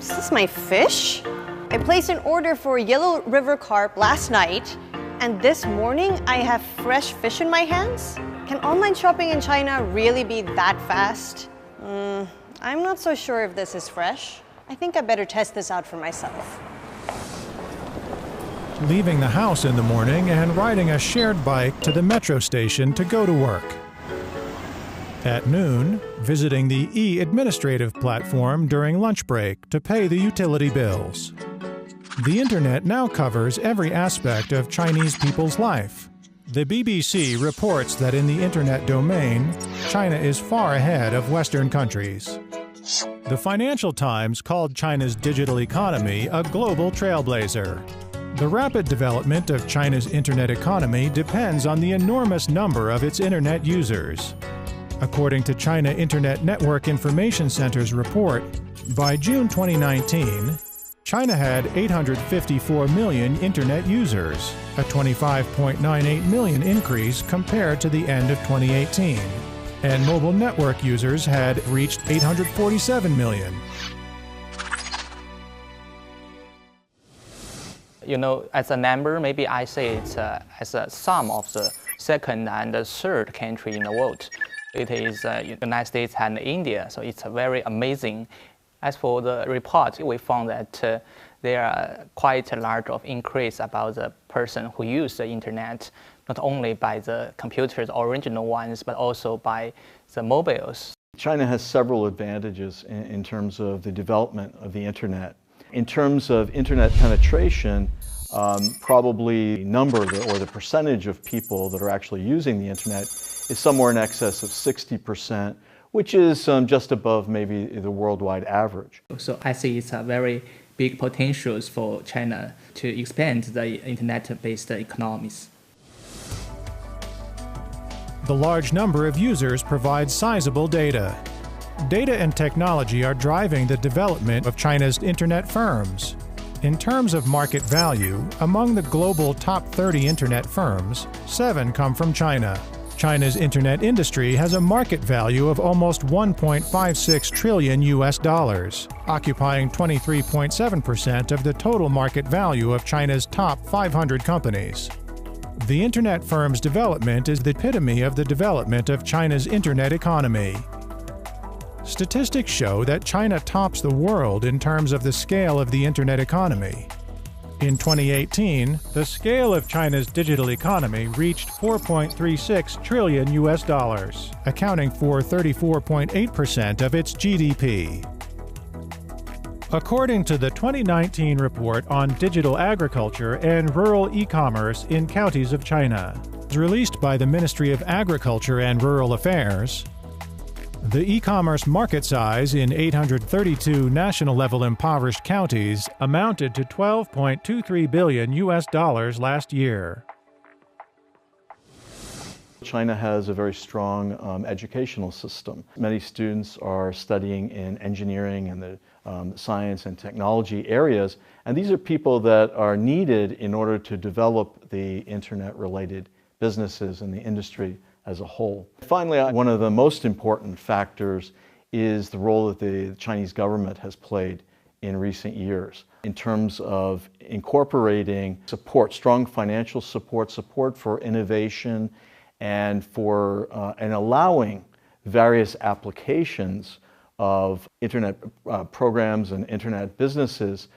Is this my fish? I placed an order for yellow river carp last night, and this morning I have fresh fish in my hands? Can online shopping in China really be that fast? I'm not so sure if this is fresh. I think I better test this out for myself. Leaving the house in the morning and riding a shared bike to the metro station to go to work. At noon, visiting the e-administrative platform during lunch break to pay the utility bills. The internet now covers every aspect of Chinese people's life. The BBC reports that in the internet domain, China is far ahead of Western countries. The Financial Times called China's digital economy a global trailblazer. The rapid development of China's internet economy depends on the enormous number of its internet users. According to China Internet Network Information Center's report, by June 2019, China had 854 million internet users, a 25.98 million increase compared to the end of 2018, and mobile network users had reached 847 million. You know, as a number, maybe I say it's as a sum of the second and the third country in the world. It is United States and India, so it's very amazing. As for the report, we found that there are quite a large of increase about the person who use the internet, not only by the computers, original ones, but also by the mobiles. China has several advantages in terms of the development of the internet. In terms of internet penetration, probably the number or the percentage of people that are actually using the internet is somewhere in excess of 60%, which is just above maybe the worldwide average. So I see it's a very big potentials for China to expand the internet-based economies. The large number of users provides sizable data. Data and technology are driving the development of China's internet firms. In terms of market value, among the global top 30 internet firms, 7 come from China. China's internet industry has a market value of almost $1.56 trillion US, occupying 23.7% of the total market value of China's top 500 companies. The internet firm's development is the epitome of the development of China's internet economy. Statistics show that China tops the world in terms of the scale of the internet economy. In 2018, the scale of China's digital economy reached $4.36 trillion US, accounting for 34.8% of its GDP. According to the 2019 report on digital agriculture and rural e-commerce in counties of China, released by the Ministry of Agriculture and Rural Affairs, the e-commerce market size in 832 national-level impoverished counties amounted to $12.23 billion US last year. China has a very strong educational system. Many students are studying in engineering and the science and technology areas, and these are people that are needed in order to develop the internet-related businesses and the industry as a whole. Finally, one of the most important factors is the role that the Chinese government has played in recent years in terms of incorporating support, strong financial support, support for innovation, and allowing various applications of internet programs and internet businesses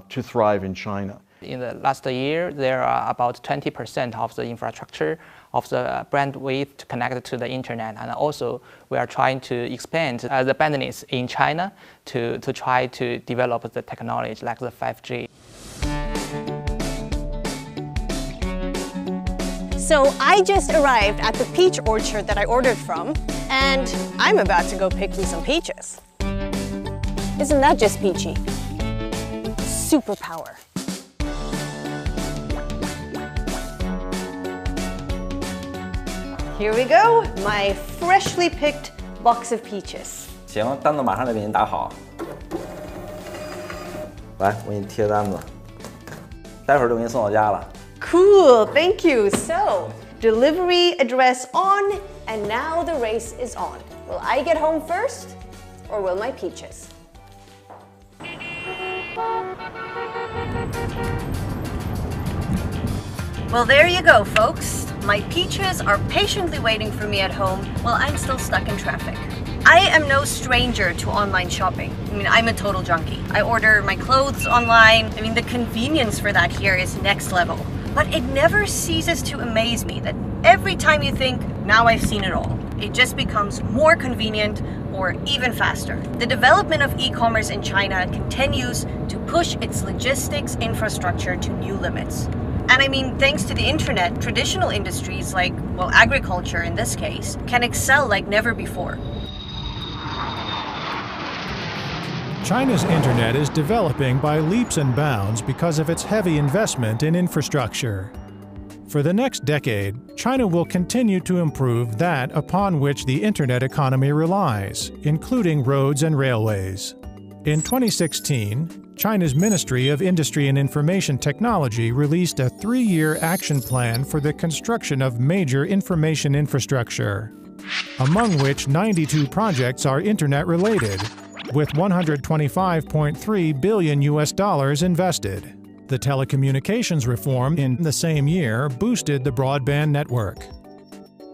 to thrive in China. In the last year, there are about 20% of the infrastructure of the bandwidth connected to the internet, and also we are trying to expand the business in China to try to develop the technology like the 5G. So I just arrived at the peach orchard that I ordered from, and I'm about to go pick me some peaches. Isn't that just peachy? Superpower. Here we go, my freshly picked box of peaches. 行，单子马上就给您打好。来，我给你贴单子，待会儿就给您送到家了。Cool, thank you. So, delivery address on, and now the race is on. Will I get home first, or will my peaches? Well, there you go, folks. My peaches are patiently waiting for me at home while I'm still stuck in traffic. I am no stranger to online shopping. I mean, I'm a total junkie. I order my clothes online. I mean, the convenience for that here is next level. But it never ceases to amaze me that every time you think, now I've seen it all, it just becomes more convenient or even faster. The development of e-commerce in China continues to push its logistics infrastructure to new limits. And I mean, thanks to the internet, traditional industries like, well, agriculture in this case, can excel like never before. China's internet is developing by leaps and bounds because of its heavy investment in infrastructure. For the next decade, China will continue to improve that upon which the internet economy relies, including roads and railways. In 2016, China's Ministry of Industry and Information Technology released a 3-year action plan for the construction of major information infrastructure, among which 92 projects are internet-related, with $125.3 billion invested. The telecommunications reform in the same year boosted the broadband network.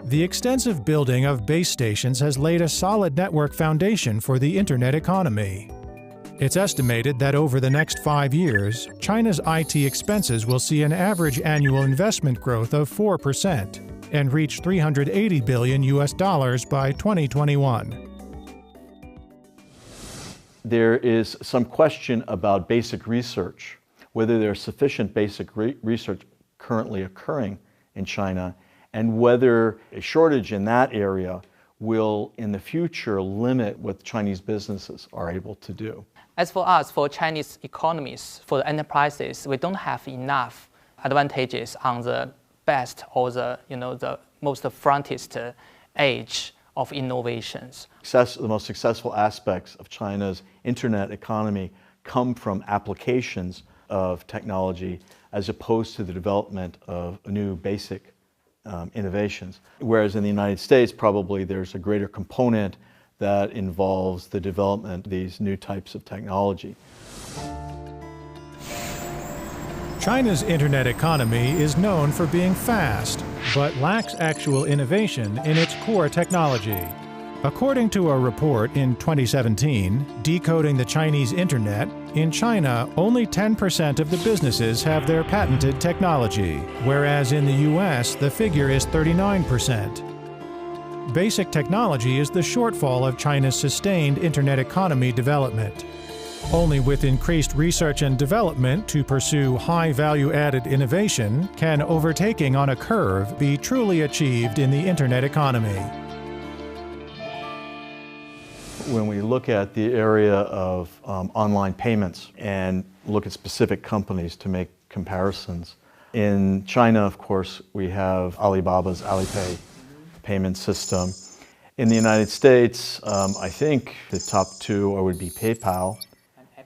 The extensive building of base stations has laid a solid network foundation for the internet economy. It's estimated that over the next 5 years, China's IT expenses will see an average annual investment growth of 4% and reach $380 billion by 2021. There is some question about basic research, whether there's sufficient basic research currently occurring in China, and whether a shortage in that area will, in the future, limit what Chinese businesses are able to do. As for us, for Chinese economies, for the enterprises, we don't have enough advantages on the best or the most frontest age of innovations. The most successful aspects of China's internet economy come from applications of technology as opposed to the development of new basic innovations. Whereas in the United States, probably there's a greater component that involves the development of these new types of technology. China's internet economy is known for being fast, but lacks actual innovation in its core technology. According to a report in 2017, Decoding the Chinese Internet, in China, only 10% of the businesses have their patented technology, whereas in the US, the figure is 39%. Basic technology is the shortfall of China's sustained internet economy development. Only with increased research and development to pursue high value-added innovation can overtaking on a curve be truly achieved in the internet economy. When we look at the area of online payments and look at specific companies to make comparisons, in China, of course, we have Alibaba's Alipay payment system. In the United States, I think the top two would be PayPal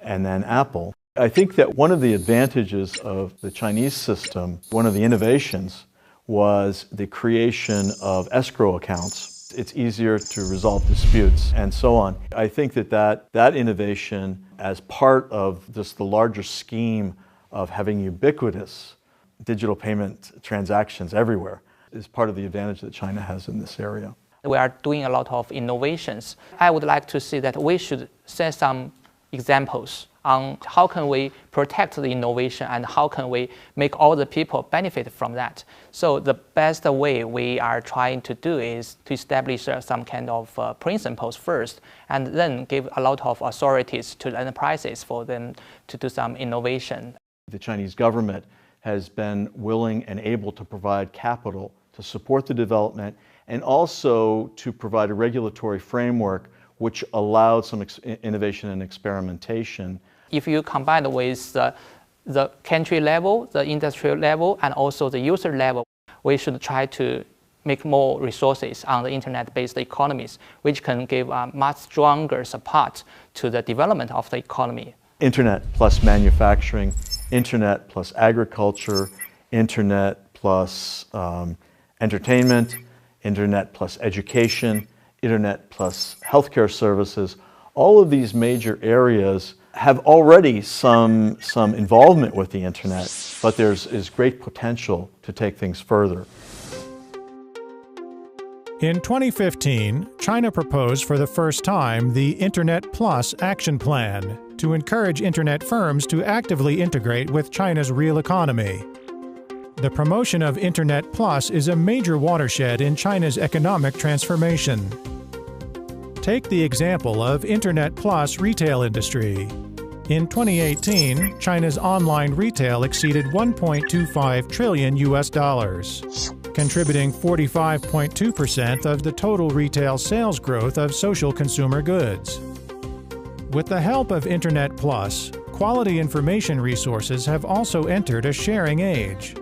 and then Apple. I think that one of the advantages of the Chinese system, one of the innovations, was the creation of escrow accounts. It's easier to resolve disputes and so on. I think that innovation, as part of just the larger scheme of having ubiquitous digital payment transactions everywhere, is part of the advantage that China has in this area. We are doing a lot of innovations. I would like to see that we should set some examples on how can we protect the innovation and how can we make all the people benefit from that. So the best way we are trying to do is to establish some kind of principles first, and then give a lot of authorities to the enterprises for them to do some innovation. The Chinese government has been willing and able to provide capital to support the development and also to provide a regulatory framework which allowed some innovation and experimentation. If you combine with the country level, the industrial level, and also the user level, we should try to make more resources on the internet-based economies, which can give a much stronger support to the development of the economy. Internet plus manufacturing, internet plus agriculture, internet plus entertainment, internet plus education, internet plus healthcare services. All of these major areas have already some involvement with the internet, but is great potential to take things further. In 2015, China proposed for the first time the Internet Plus Action Plan to encourage internet firms to actively integrate with China's real economy. The promotion of Internet Plus is a major watershed in China's economic transformation. Take the example of Internet Plus retail industry. In 2018, China's online retail exceeded $1.25 trillion, contributing 45.2% of the total retail sales growth of social consumer goods. With the help of Internet Plus, quality information resources have also entered a sharing age.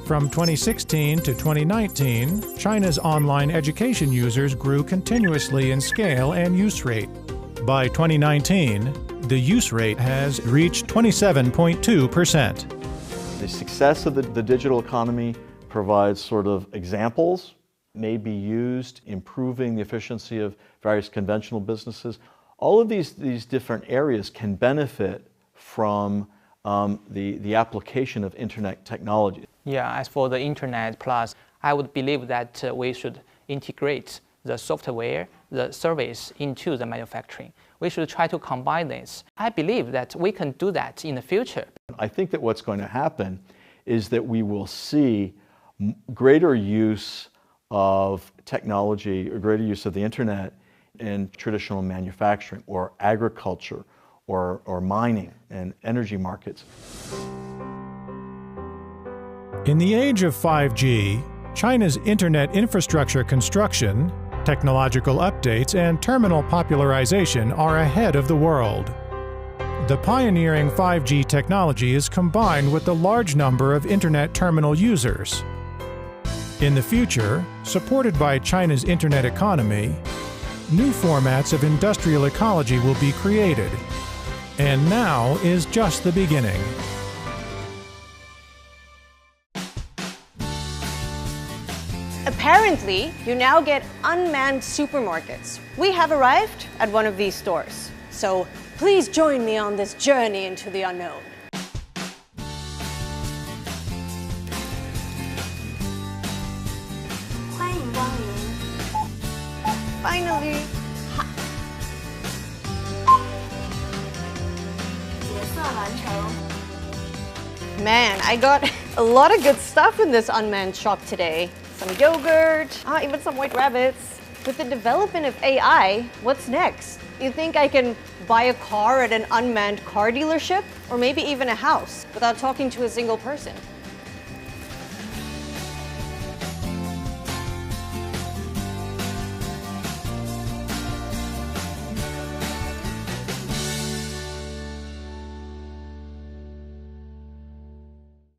From 2016 to 2019, China's online education users grew continuously in scale and use rate. By 2019, the use rate has reached 27.2%. The success of the digital economy provides sort of examples, may be used improving the efficiency of various conventional businesses. All of these different areas can benefit from the application of internet technology. Yeah, as for the Internet Plus, I would believe that we should integrate the software, the service into the manufacturing. We should try to combine this. I believe that we can do that in the future. I think that what's going to happen is that we will see greater use of technology or greater use of the internet in traditional manufacturing or agriculture or mining and energy markets. In the age of 5G, China's internet infrastructure construction, technological updates, and terminal popularization are ahead of the world. The pioneering 5G technology is combined with the large number of internet terminal users. In the future, supported by China's internet economy, new formats of industrial ecology will be created. And now is just the beginning. Apparently, you now get unmanned supermarkets. We have arrived at one of these stores. So please join me on this journey into the unknown. Finally. Man, I got a lot of good stuff in this unmanned shop today. Some yogurt, even some white rabbits. With the development of AI, what's next? You think I can buy a car at an unmanned car dealership? Or maybe even a house without talking to a single person?